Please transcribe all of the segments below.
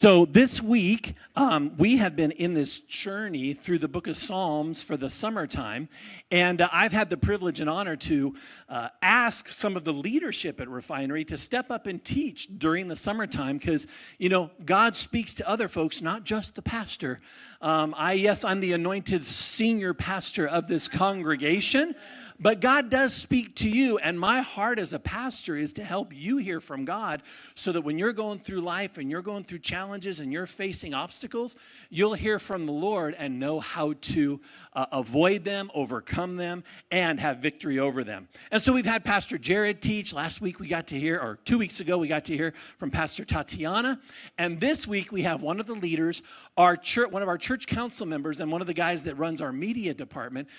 So this week, we have been in this journey through the book of Psalms for the summertime, and I've had the privilege and honor to ask some of the leadership at Refinery to step up and teach during the summertime because, you know, God speaks to other folks, not just the pastor. I'm the anointed senior pastor of this congregation, but God does speak to you, and my heart as a pastor is to help you hear from God so that when you're going through life and you're going through challenges and you're facing obstacles, you'll hear from the Lord and know how to avoid them, overcome them, and have victory over them. And so we've had Pastor Jared teach. Last week we got to hear, or 2 weeks ago, we got to hear from Pastor Tatiana. And this week we have one of the leaders, one of our church council members, and one of the guys that runs our media department,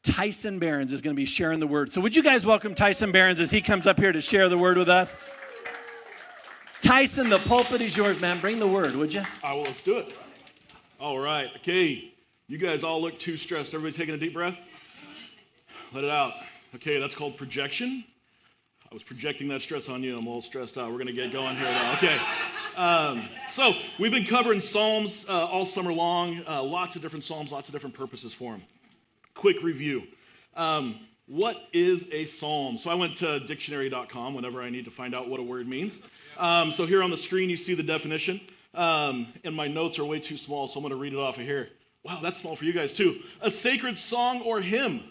Tyson Behrns, is going to be sharing the word. So would you guys welcome Tyson Behrns as he comes up here to share the word with us? Tyson, the pulpit is yours, man. Bring the word, would you? Well, let's do it. All right. Okay. You guys all look too stressed. Everybody taking a deep breath? Let it out. Okay, that's called projection. I was projecting that stress on you. I'm all stressed out. We're going to get going here now. Okay. So we've been covering Psalms all summer long. Lots of different Psalms, lots of different purposes for them. Quick review. What is a psalm? So I went to dictionary.com whenever I need to find out what a word means. So here on the screen, you see the definition. And my notes are way too small, so I'm going to read it off of here. Wow, that's small for you guys too. A sacred song or hymn.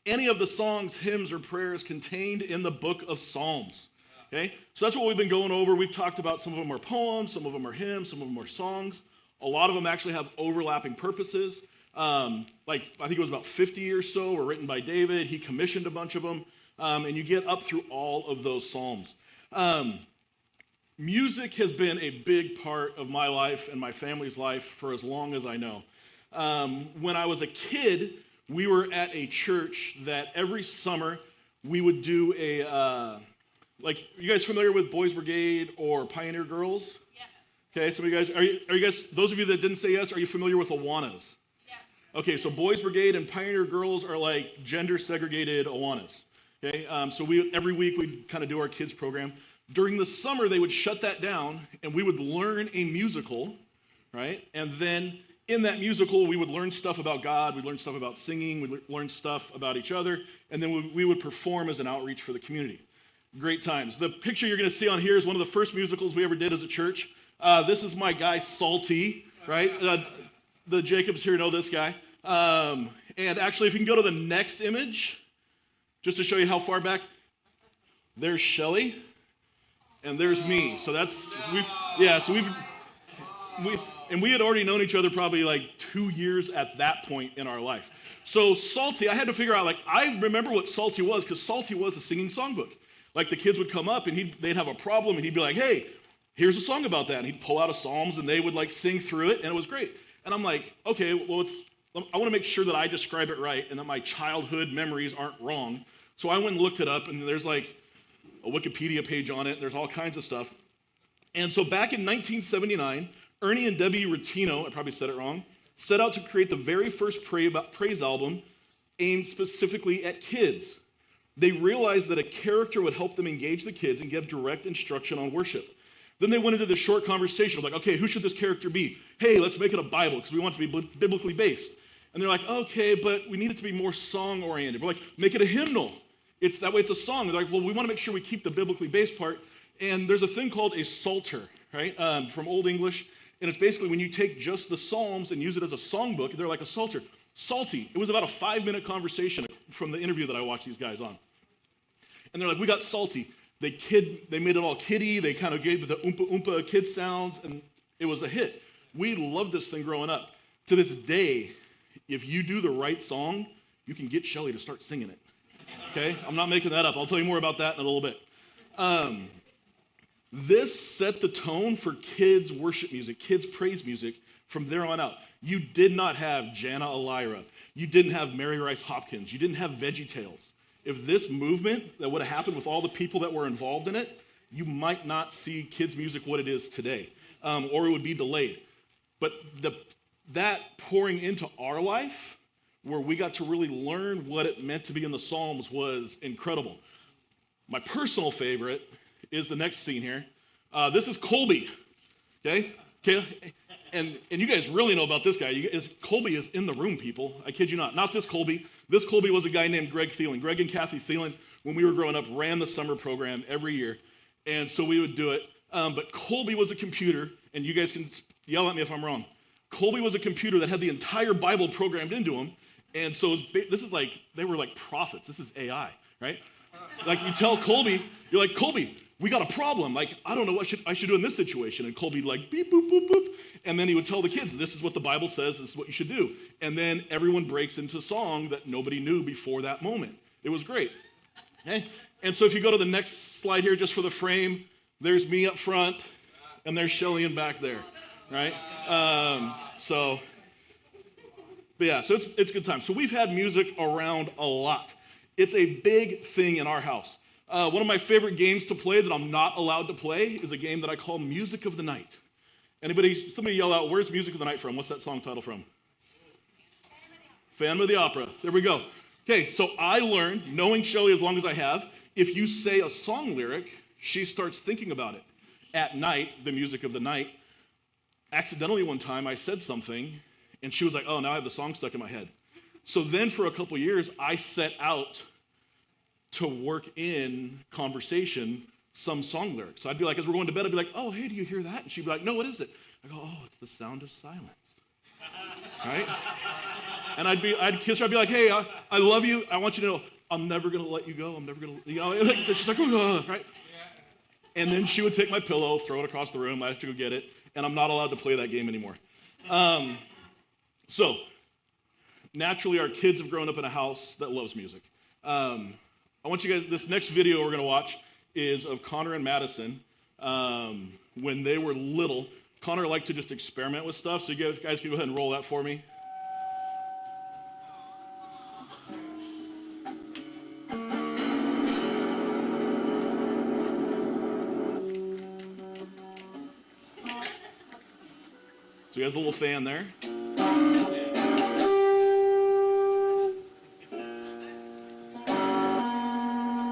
Any of the songs, hymns, or prayers contained in the book of Psalms. Okay? So that's what we've been going over. We've talked about some of them are poems, some of them are hymns, some of them are songs. A lot of them actually have overlapping purposes. I think it was about 50 or so were written by David. He commissioned a bunch of them, and you get up through all of those Psalms. Music has been a big part of my life and my family's life for as long as I know. When I was a kid, we were at a church that every summer we would do a, you guys familiar with Boys Brigade or Pioneer Girls? Yes. Okay, some of you guys, are you guys, those of you that didn't say yes, are you familiar with Awanas? Okay, so Boys Brigade and Pioneer Girls are like gender-segregated Awanas. Okay, so every week we'd kind of do our kids program. During the summer, they would shut that down, and we would learn a musical, right? And then in that musical, we would learn stuff about God, we'd learn stuff about singing, we'd learn stuff about each other, and then we would perform as an outreach for the community. Great times. The picture you're going to see on here is one of the first musicals we ever did as a church. This is my guy, Salty, right? The Jacobs here know this guy. And actually, if you can go to the next image, just to show you how far back, there's Shelly, and there's me. So we had already known each other probably like 2 years at that point in our life. So Salty, I had to figure out, I remember what Salty was, because Salty was a singing songbook. Like the kids would come up and they'd have a problem, and he'd be like, hey, here's a song about that. And he'd pull out a Psalms, and they would sing through it, and it was great. And I'm like, okay, well, I want to make sure that I describe it right and that my childhood memories aren't wrong. So I went and looked it up, and there's a Wikipedia page on it, and there's all kinds of stuff. And so back in 1979, Ernie and Debbie Rottino, I probably said it wrong, set out to create the very first praise album aimed specifically at kids. They realized that a character would help them engage the kids and give direct instruction on worship. Then they went into this short conversation of okay, who should this character be? Hey, let's make it a Bible because we want it to be biblically based. And they're like, okay, but we need it to be more song-oriented. We're like, make it a hymnal. That way it's a song. They're like, well, we want to make sure we keep the biblically based part. And there's a thing called a psalter, right, from Old English. And it's basically when you take just the Psalms and use it as a songbook, they're like a psalter. Salty. It was about a 5-minute conversation from the interview that I watched these guys on. And they're like, we got salty. They made it all kiddie. They kind of gave the oompa oompa kid sounds, and it was a hit. We loved this thing growing up. To this day, if you do the right song, you can get Shelly to start singing it. Okay? I'm not making that up. I'll tell you more about that in a little bit. This set the tone for kids' worship music, kids' praise music from there on out. You did not have Jana Elira. You didn't have Mary Rice Hopkins. You didn't have VeggieTales. If this movement that would have happened with all the people that were involved in it, you might not see kids' music what it is today, or it would be delayed. But that pouring into our life, where we got to really learn what it meant to be in the Psalms, was incredible. My personal favorite is the next scene here. This is Colby, okay? Okay, and you guys really know about this guy. Colby is in the room, people. I kid you not. Not this Colby. This Colby was a guy named Greg Thielen. Greg and Kathy Thielen, when we were growing up, ran the summer program every year, and so we would do it. But Colby was a computer, and you guys can yell at me if I'm wrong. Colby was a computer that had the entire Bible programmed into him, and so this is like, they were like prophets. This is AI, right? Like you tell Colby, you're like, Colby, we got a problem. Like, I don't know what I should do in this situation. And Colby'd like, beep, boop, boop, boop. And then he would tell the kids, this is what the Bible says, this is what you should do. And then everyone breaks into song that nobody knew before that moment. It was great. Okay? And so if you go to the next slide here, just for the frame, there's me up front, and there's Shelly in back there, right? So it's a good time. So we've had music around a lot. It's a big thing in our house. One of my favorite games to play that I'm not allowed to play is a game that I call Music of the Night. Somebody yell out, where's Music of the Night from? What's that song title from? Phantom of the Opera. There we go. Okay, so I learned, knowing Shelly as long as I have, if you say a song lyric, she starts thinking about it. At night, the music of the night, accidentally one time I said something, and she was like, oh, now I have the song stuck in my head. So then for a couple years, I set out to work in conversation some song lyrics. So I'd be like, as we're going to bed, I'd be like, oh, hey, do you hear that? And she'd be like, no, what is it? I go, oh, it's the sound of silence. Right? And I'd kiss her. I'd be like, hey, I love you. I want you to know I'm never going to let you go. I'm never going to, she's like, oh, right? And then she would take my pillow, throw it across the room. I'd have to go get it. And I'm not allowed to play that game anymore. So naturally, our kids have grown up in a house that loves music. I want you guys, this next video we're going to watch is of Connor and Madison when they were little. Connor liked to just experiment with stuff, so you guys can go ahead and roll that for me. So he has a little fan there.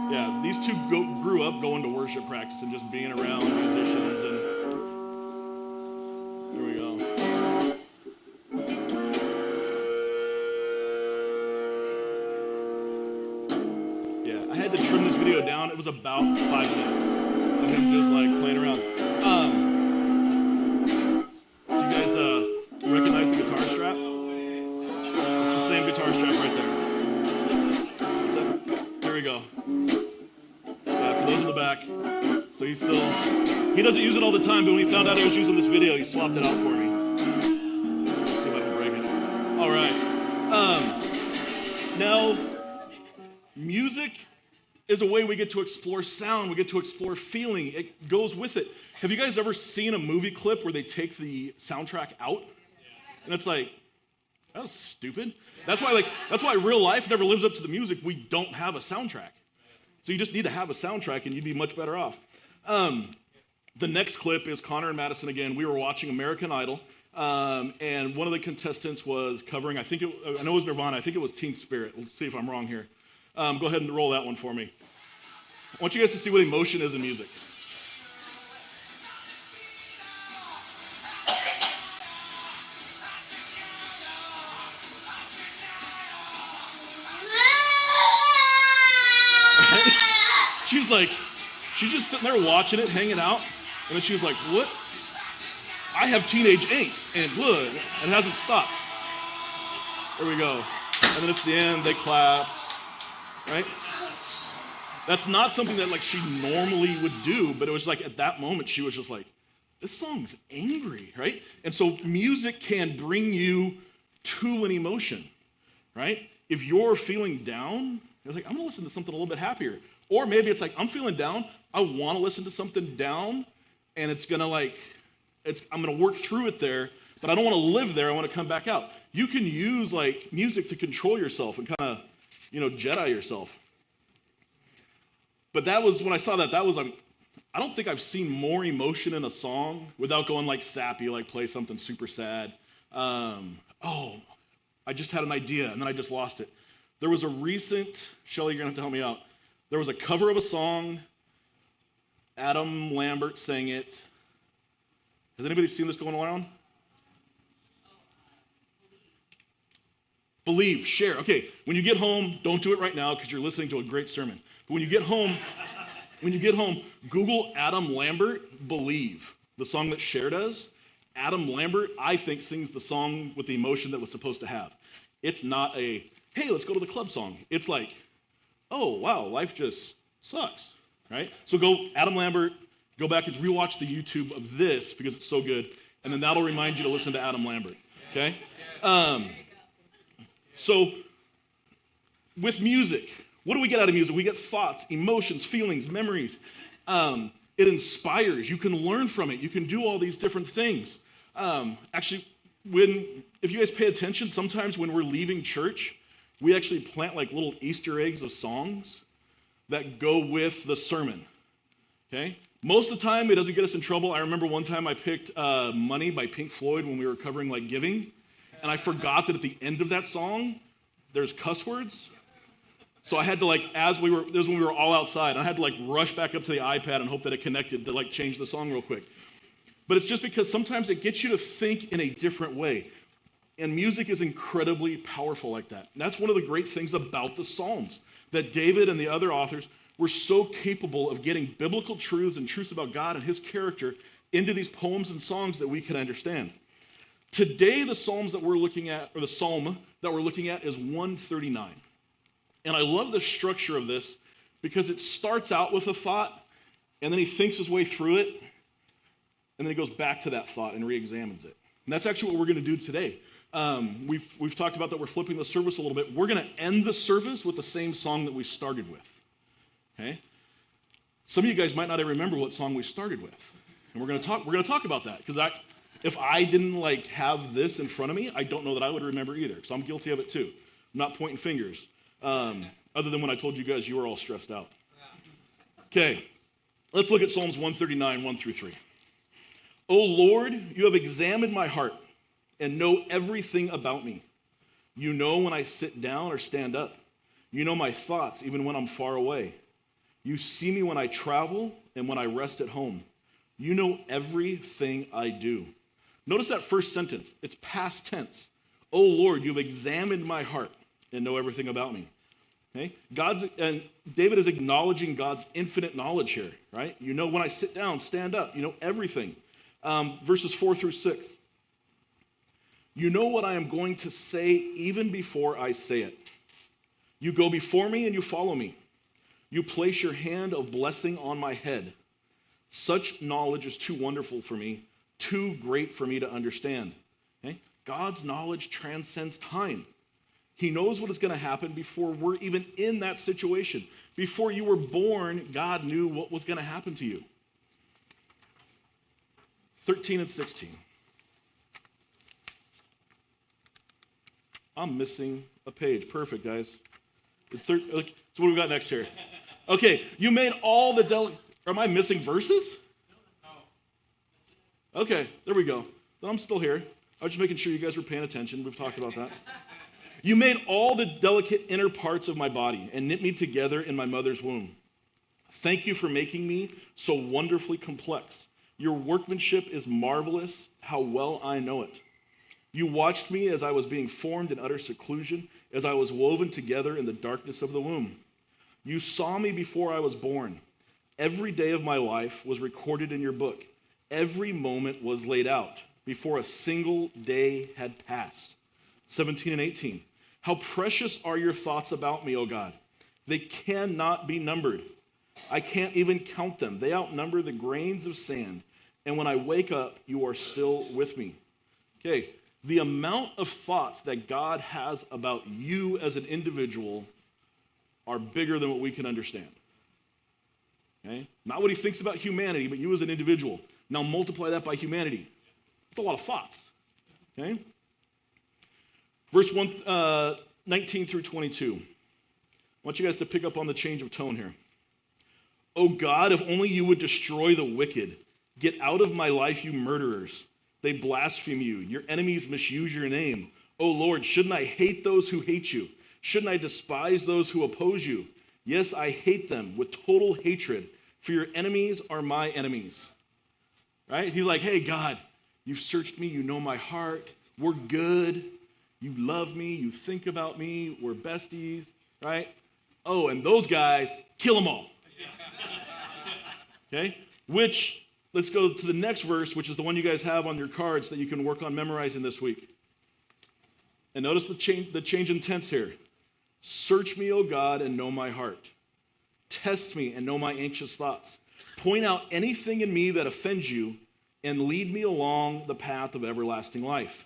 Yeah, these two grew up going to worship practice and just being around musicians, and there we go. Yeah, I had to trim this video down. It was about 5 minutes of him just like playing around. Do you guys recognize the guitar strap? It's the same guitar strap right there. So, there we go. Those in the back. So he doesn't use it all the time, but when he found out I was using this video, he swapped it out for me. Let's see if I can break it. All right. Now, music is a way we get to explore sound, we get to explore feeling. It goes with it. Have you guys ever seen a movie clip where they take the soundtrack out? And it's like, that was stupid. That's why real life never lives up to the music. We don't have a soundtrack. So you just need to have a soundtrack and you'd be much better off. The next clip is Connor and Madison again. We were watching American Idol, and one of the contestants was covering, I know it was Nirvana, I think it was Teen Spirit. Let's see if I'm wrong here. Go ahead and roll that one for me. I want you guys to see what emotion is in music. She's just sitting there watching it, hanging out, and then she was like, what? I have teenage angst, and look, it hasn't stopped. There we go. And then it's the end, they clap, right? That's not something that like she normally would do, but it was like at that moment, she was just like, this song's angry, right? And so music can bring you to an emotion, right? If you're feeling down, you're like, I'm gonna listen to something a little bit happier. Or maybe it's like, I'm feeling down, I want to listen to something down, and it's going to I'm going to work through it there, but I don't want to live there, I want to come back out. You can use like music to control yourself and kind of, Jedi yourself. But that was, when I saw that was like, I don't think I've seen more emotion in a song without going like sappy, like play something super sad. I just had an idea, and then I just lost it. There was a recent, Shelly, you're going to have to help me out. There was a cover of a song. Adam Lambert sang it. Has anybody seen this going around? Believe, share. Okay, when you get home, don't do it right now because you're listening to a great sermon. But when you get home, Google Adam Lambert, Believe, the song that Cher does. Adam Lambert, I think, sings the song with the emotion that was supposed to have. It's not a, hey, let's go to the club song. It's like, oh, wow, life just sucks, right? So go, Adam Lambert, go back and rewatch the YouTube of this because it's so good, and then that'll remind you to listen to Adam Lambert, okay? So with music, what do we get out of music? We get thoughts, emotions, feelings, memories. It inspires. You can learn from it. You can do all these different things. Actually, if you guys pay attention, sometimes when we're leaving church, we actually plant like little Easter eggs of songs that go with the sermon, okay? Most of the time, it doesn't get us in trouble. I remember one time I picked Money by Pink Floyd when we were covering like giving, and I forgot that at the end of that song, there's cuss words. So I had to like, this was when we were all outside, I had to like rush back up to the iPad and hope that it connected to like change the song real quick. But it's just because sometimes it gets you to think in a different way. And music is incredibly powerful like that. And that's one of the great things about the Psalms, that David and the other authors were so capable of getting biblical truths and truths about God and his character into these poems and songs that we can understand. Today, the Psalms that we're looking at, or the Psalm that we're looking at, is 139. And I love the structure of this because it starts out with a thought, and then he thinks his way through it, and then he goes back to that thought and re-examines it. And that's actually what we're going to do today. We've talked about that we're flipping the service a little bit. We're going to end the service with the same song that we started with. Okay? Some of you guys might not even remember what song we started with. And we're going to talk about that because if I didn't like have this in front of me, I don't know that I would remember either. So I'm guilty of it too. I'm not pointing fingers. Other than when I told you guys you were all stressed out. Okay, let's look at Psalms 139, 1 through 3. O Lord, you have examined my heart and know everything about me. You know when I sit down or stand up. You know my thoughts even when I'm far away. You see me when I travel and when I rest at home. You know everything I do. Notice that first sentence. It's past tense. O Lord, you have examined my heart and know everything about me. Okay? And David is acknowledging God's infinite knowledge here, right? You know when I sit down, stand up, you know everything. Verses 4 through 6. You know what I am going to say even before I say it. You go before me and you follow me. You place your hand of blessing on my head. Such knowledge is too wonderful for me, too great for me to understand. Okay? God's knowledge transcends time. He knows what is going to happen before we're even in that situation. Before you were born, God knew what was going to happen to you. 13 and 16. I'm missing a page. Perfect, guys. So what do we got next here? Okay, you made all the Am I missing verses? Okay, there we go. Then I'm still here. I was just making sure you guys were paying attention. We've talked about that. You made all the delicate inner parts of my body and knit me together in my mother's womb. Thank you for making me so wonderfully complex. Your workmanship is marvelous, how well I know it. You watched me as I was being formed in utter seclusion, as I was woven together in the darkness of the womb. You saw me before I was born. Every day of my life was recorded in your book. Every moment was laid out before a single day had passed. 17 and 18. How precious are your thoughts about me, O God. They cannot be numbered. I can't even count them. They outnumber the grains of sand. And when I wake up, you are still with me. Okay, the amount of thoughts that God has about you as an individual are bigger than what we can understand. Okay? Not what he thinks about humanity, but you as an individual. Now multiply that by humanity. That's a lot of thoughts. Okay? Verse 19 through 22. I want you guys to pick up on the change of tone here. Oh God, if only you would destroy the wicked. Get out of my life, you murderers. They blaspheme you. Your enemies misuse your name. Oh Lord, shouldn't I hate those who hate you? Shouldn't I despise those who oppose you? Yes, I hate them with total hatred, for your enemies are my enemies. Right? He's like, hey, God, You've searched me. You know my heart. We're good. You love me. You think about me. We're besties, right? Oh, and those guys, kill them all. Okay? Which, let's go to the next verse, which is the one you guys have on your cards that you can work on memorizing this week. And notice the change in tense here. Search me, O God, and know my heart. Test me and know my anxious thoughts. Point out anything in me that offends you and lead me along the path of everlasting life.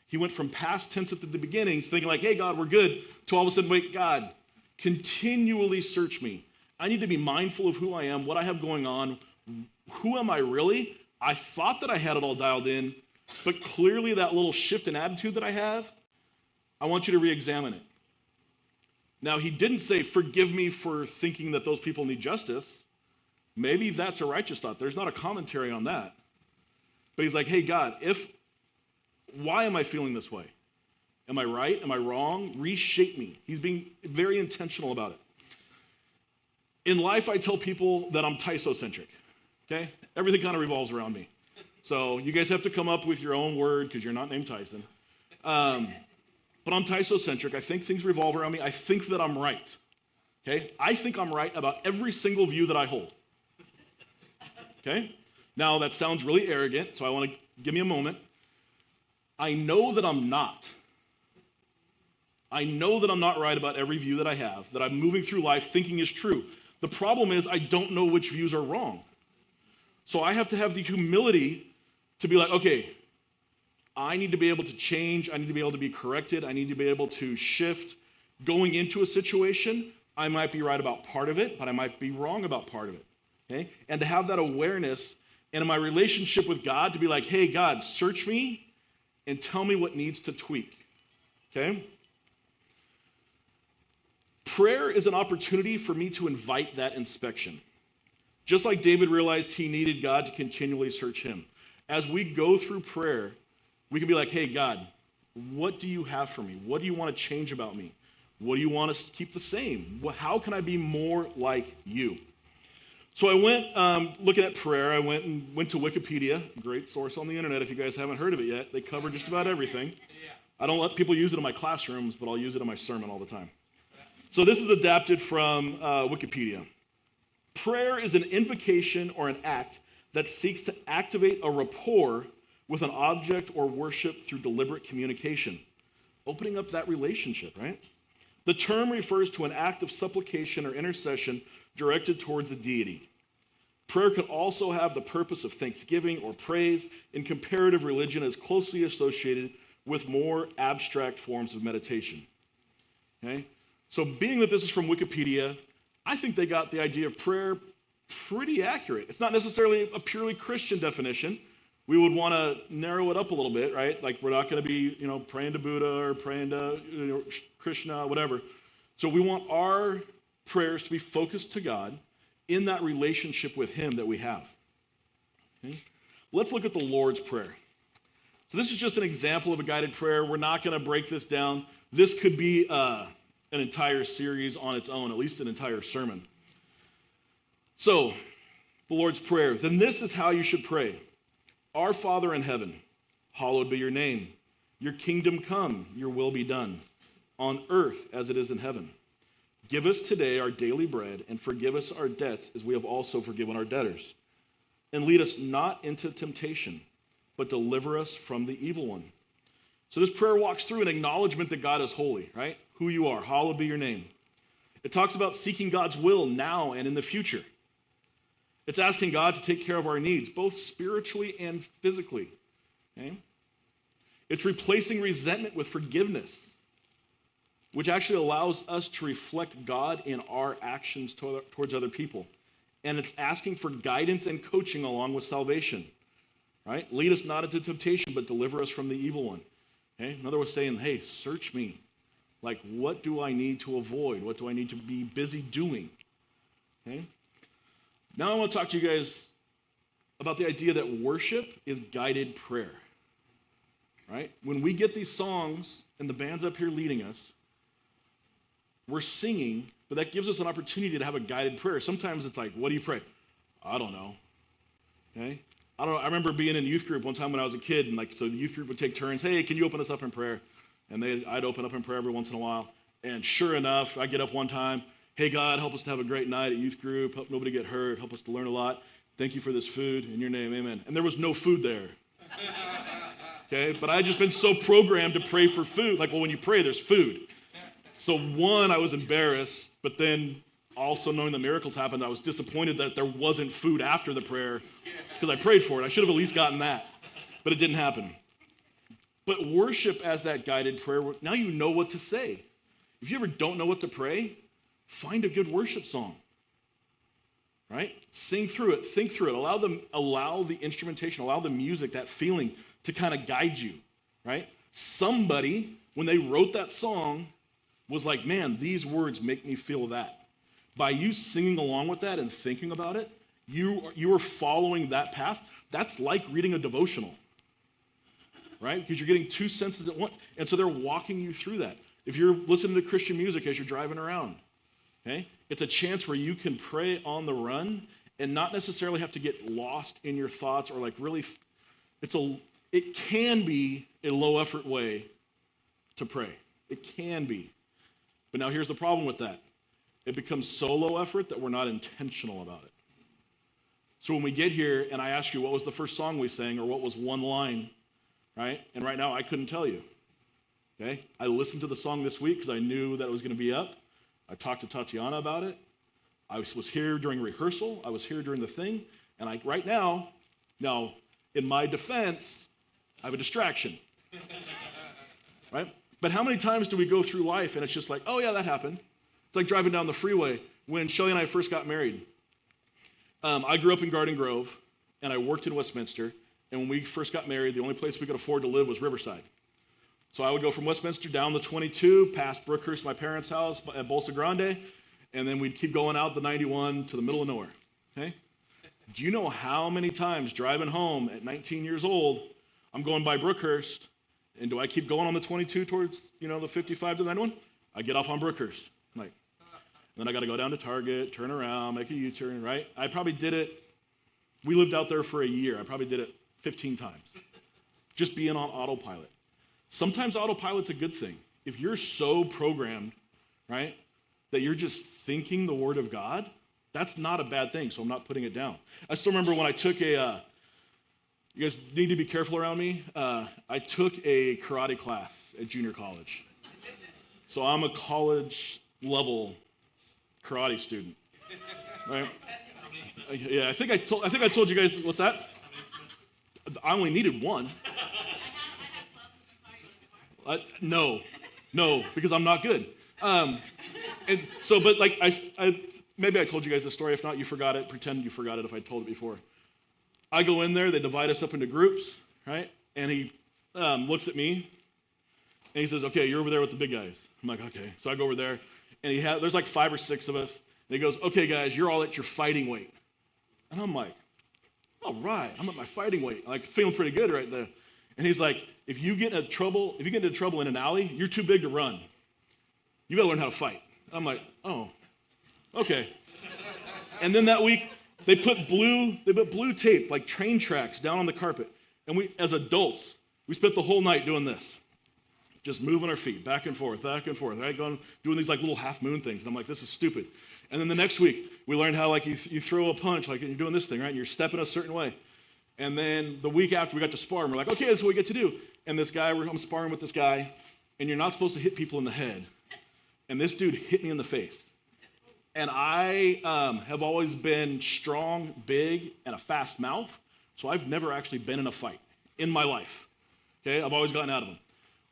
He went from past tense at the beginning, thinking like, hey, God, we're good, to all of a sudden, wait, God, continually search me. I need to be mindful of who I am, what I have going on. Who am I really? I thought that I had it all dialed in, but clearly that little shift in attitude that I have, I want you to re-examine it. Now, he didn't say, forgive me for thinking that those people need justice. Maybe that's a righteous thought. There's not a commentary on that. But he's like, hey, God, why am I feeling this way? Am I right? Am I wrong? Reshape me. He's being very intentional about it. In life, I tell people that I'm Tyson-centric, okay? Everything kind of revolves around me. So you guys have to come up with your own word because you're not named Tyson. But I'm Tyson-centric. I think things revolve around me. I think that I'm right, okay? I think I'm right about every single view that I hold, okay? Now, that sounds really arrogant, so I want to give me a moment. I know that I'm not. I know that I'm not right about every view that I have, that I'm moving through life thinking is true. The problem is I don't know which views are wrong. So I have to have the humility to be like, okay, I need to be able to change. I need to be able to be corrected. I need to be able to shift. Going into a situation, I might be right about part of it, but I might be wrong about part of it. Okay? And to have that awareness, and in my relationship with God, to be like, hey, God, search me and tell me what needs to tweak. Okay? Prayer is an opportunity for me to invite that inspection. Just like David realized he needed God to continually search him. As we go through prayer, we can be like, hey, God, what do you have for me? What do you want to change about me? What do you want us to keep the same? How can I be more like you? So I went looking at prayer. I went to Wikipedia, great source on the internet if you guys haven't heard of it yet. They cover just about everything. I don't let people use it in my classrooms, but I'll use it in my sermon all the time. So this is adapted from Wikipedia. Prayer is an invocation or an act that seeks to activate a rapport with an object or worship through deliberate communication, opening up that relationship, right? The term refers to an act of supplication or intercession directed towards a deity. Prayer can also have the purpose of thanksgiving or praise. In comparative religion, is closely associated with more abstract forms of meditation. Okay? So being that this is from Wikipedia, I think they got the idea of prayer pretty accurate. It's not necessarily a purely Christian definition. We would want to narrow it up a little bit, right? Like we're not going to be, praying to Buddha or praying to Krishna, whatever. So we want our prayers to be focused to God in that relationship with him that we have. Okay? Let's look at the Lord's Prayer. So this is just an example of a guided prayer. We're not going to break this down. This could be an entire series on its own, at least an entire sermon. So, the Lord's Prayer. Then this is how you should pray. Our Father in heaven, hallowed be your name. Your kingdom come, your will be done, on earth as it is in heaven. Give us today our daily bread, and forgive us our debts as we have also forgiven our debtors. And lead us not into temptation, but deliver us from the evil one. So this prayer walks through an acknowledgement that God is holy, right? Who you are, hallowed be your name. It talks about seeking God's will now and in the future. It's asking God to take care of our needs, both spiritually and physically. Okay? It's replacing resentment with forgiveness, which actually allows us to reflect God in our actions towards other people. And it's asking for guidance and coaching along with salvation. Right? Lead us not into temptation, but deliver us from the evil one. Okay? Another way of saying, hey, search me. Like, what do I need to avoid? What do I need to be busy doing? Okay? Now I want to talk to you guys about the idea that worship is guided prayer. Right? When we get these songs and the band's up here leading us, we're singing, but that gives us an opportunity to have a guided prayer. Sometimes it's like, what do you pray? I don't know. Okay? I don't know, I remember being in youth group one time when I was a kid, and like, so the youth group would take turns, hey, can you open us up in prayer? And I'd open up in prayer every once in a while. And sure enough, I get up one time, hey, God, help us to have a great night at youth group, help nobody get hurt, help us to learn a lot. Thank you for this food, in your name, amen. And there was no food there. Okay, but I had just been so programmed to pray for food. Like, well, when you pray, there's food. So one, I was embarrassed, but then also knowing that miracles happened, I was disappointed that there wasn't food after the prayer because I prayed for it. I should have at least gotten that, but it didn't happen. But worship as that guided prayer, now you know what to say. If you ever don't know what to pray, find a good worship song, right? Sing through it, think through it, allow the instrumentation, allow the music, that feeling to kind of guide you, right? Somebody, when they wrote that song, was like, man, these words make me feel that. By you singing along with that and thinking about it, you are following that path. That's like reading a devotional, right? Because you're getting two senses at once. And so they're walking you through that. If you're listening to Christian music as you're driving around, okay, it's a chance where you can pray on the run and not necessarily have to get lost in your thoughts or like really, it can be a low effort way to pray. It can be. But now here's the problem with that. It becomes so low effort that we're not intentional about it. So when we get here and I ask you what was the first song we sang or what was one line, right? And right now I couldn't tell you. Okay? I listened to the song this week because I knew that it was going to be up. I talked to Tatiana about it. I was here during rehearsal. I was here during the thing. And right now, in my defense, I have a distraction. Right? But how many times do we go through life and it's just like, oh yeah, that happened. It's like driving down the freeway. When Shelly and I first got married, I grew up in Garden Grove and I worked in Westminster. And when we first got married, the only place we could afford to live was Riverside. So I would go from Westminster down the 22, past Brookhurst, my parents' house at Bolsa Grande, and then we'd keep going out the 91 to the middle of nowhere. Okay? Do you know how many times driving home at 19 years old, I'm going by Brookhurst, and do I keep going on the 22 towards, the 55 to the 91? I get off on Brookhurst. And then I got to go down to Target, turn around, make a U-turn, right? I probably did it, we lived out there for a year. I probably did it 15 times. Just being on autopilot. Sometimes autopilot's a good thing. If you're so programmed, right, that you're just thinking the word of God, that's not a bad thing, so I'm not putting it down. I still remember when I took you guys need to be careful around me. I took a karate class at junior college. So I'm a college-level karate student, right? Yeah, I think I told you guys, what's that? I only needed one. No, because I'm not good. And so, but like, maybe I told you guys the story. If not, you forgot it. Pretend you forgot it if I told it before. I go in there. They divide us up into groups, right? And he looks at me, and he says, "Okay, you're over there with the big guys." I'm like, "Okay." So I go over there, and there's like 5 or 6 of us. And he goes, "Okay, guys, you're all at your fighting weight." And I'm like, "All right, I'm at my fighting weight." Like feeling pretty good right there. And he's like, if you get into trouble in an alley, you're too big to run. You got to learn how to fight. I'm like, oh, okay. And then that week, they put blue tape, like train tracks, down on the carpet. And we, as adults, we spent the whole night doing this, just moving our feet back and forth, right? Doing these like little half moon things. And I'm like, this is stupid. And then the next week, we learned how like you throw a punch, like you're doing this thing, right? And you're stepping a certain way. And then the week after we got to spar, and we're like, okay, that's what we get to do. And this guy, I'm sparring with this guy, and you're not supposed to hit people in the head. And this dude hit me in the face. And I have always been strong, big, and a fast mouth, so I've never actually been in a fight in my life. Okay, I've always gotten out of them.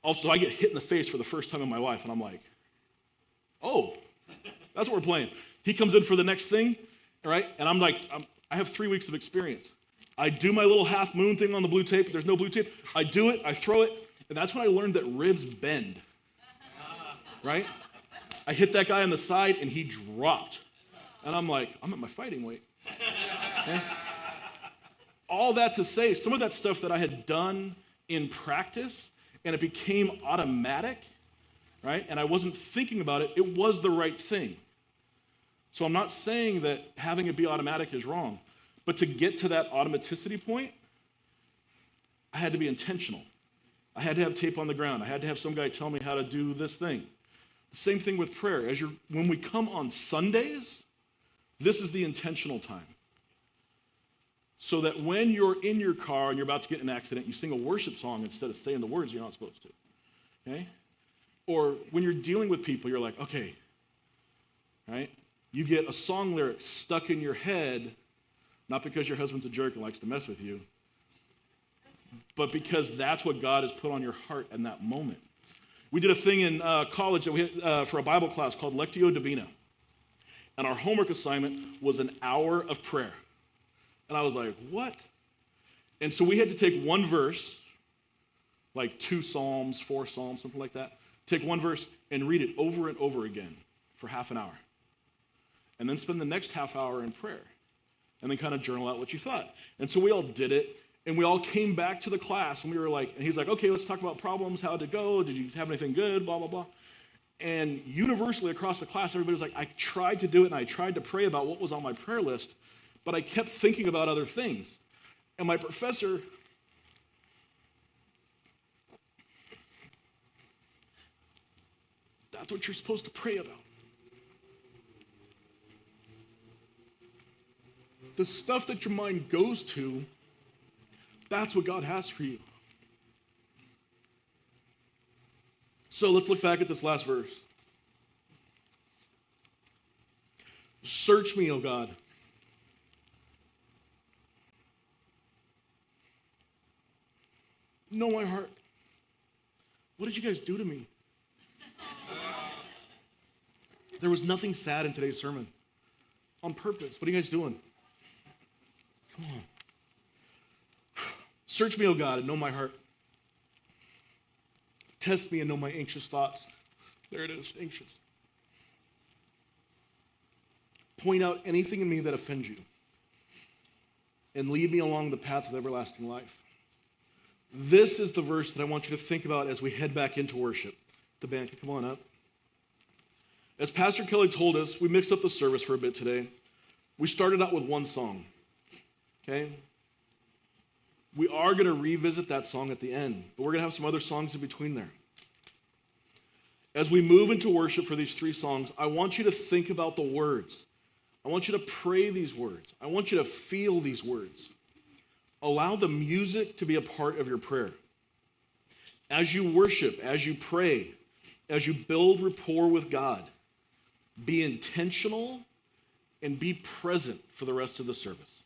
Also, I get hit in the face for the first time in my life, and I'm like, oh, that's what we're playing. He comes in for the next thing, all right? And I'm like, I have 3 weeks of experience. I do my little half moon thing on the blue tape. There's no blue tape. I do it. I throw it. And that's when I learned that ribs bend. Right? I hit that guy on the side, and he dropped. And I'm like, I'm at my fighting weight. Okay? All that to say, some of that stuff that I had done in practice, and it became automatic, right? And I wasn't thinking about it. It was the right thing. So I'm not saying that having it be automatic is wrong. But to get to that automaticity point, I had to be intentional. I had to have tape on the ground. I had to have some guy tell me how to do this thing. The same thing with prayer. When we come on Sundays, this is the intentional time. So that when you're in your car and you're about to get in an accident, you sing a worship song instead of saying the words you're not supposed to. Okay? Or when you're dealing with people, you're like, okay, right? You get a song lyric stuck in your head, not because your husband's a jerk and likes to mess with you, but because that's what God has put on your heart in that moment. We did a thing in college that we had, for a Bible class called Lectio Divina. And our homework assignment was an hour of prayer. And I was like, what? And so we had to take one verse, like 2 Psalms, 4 Psalms, something like that. Take one verse and read it over and over again for half an hour. And then spend the next half hour in prayer. And then kind of journal out what you thought. And so we all did it. And we all came back to the class. And we were like, and he's like, okay, let's talk about problems. How did it go? Did you have anything good? Blah, blah, blah. And universally across the class, everybody was like, I tried to do it. And I tried to pray about what was on my prayer list. But I kept thinking about other things. And my professor, that's what you're supposed to pray about. The stuff that your mind goes to, that's what God has for you. So let's look back at this last verse. Search me, O God. Know my heart. What did you guys do to me? There was nothing sad in today's sermon. On purpose. What are you guys doing? Come on. Search me, O God, and know my heart. Test me and know my anxious thoughts. There it is, anxious. Point out anything in me that offends you. And lead me along the path of everlasting life. This is the verse that I want you to think about as we head back into worship. The band can come on up. As Pastor Kelly told us, we mixed up the service for a bit today. We started out with one song. Okay? We are going to revisit that song at the end, but we're going to have some other songs in between there. As we move into worship for these 3 songs, I want you to think about the words. I want you to pray these words. I want you to feel these words. Allow the music to be a part of your prayer. As you worship, as you pray, as you build rapport with God, be intentional and be present for the rest of the service.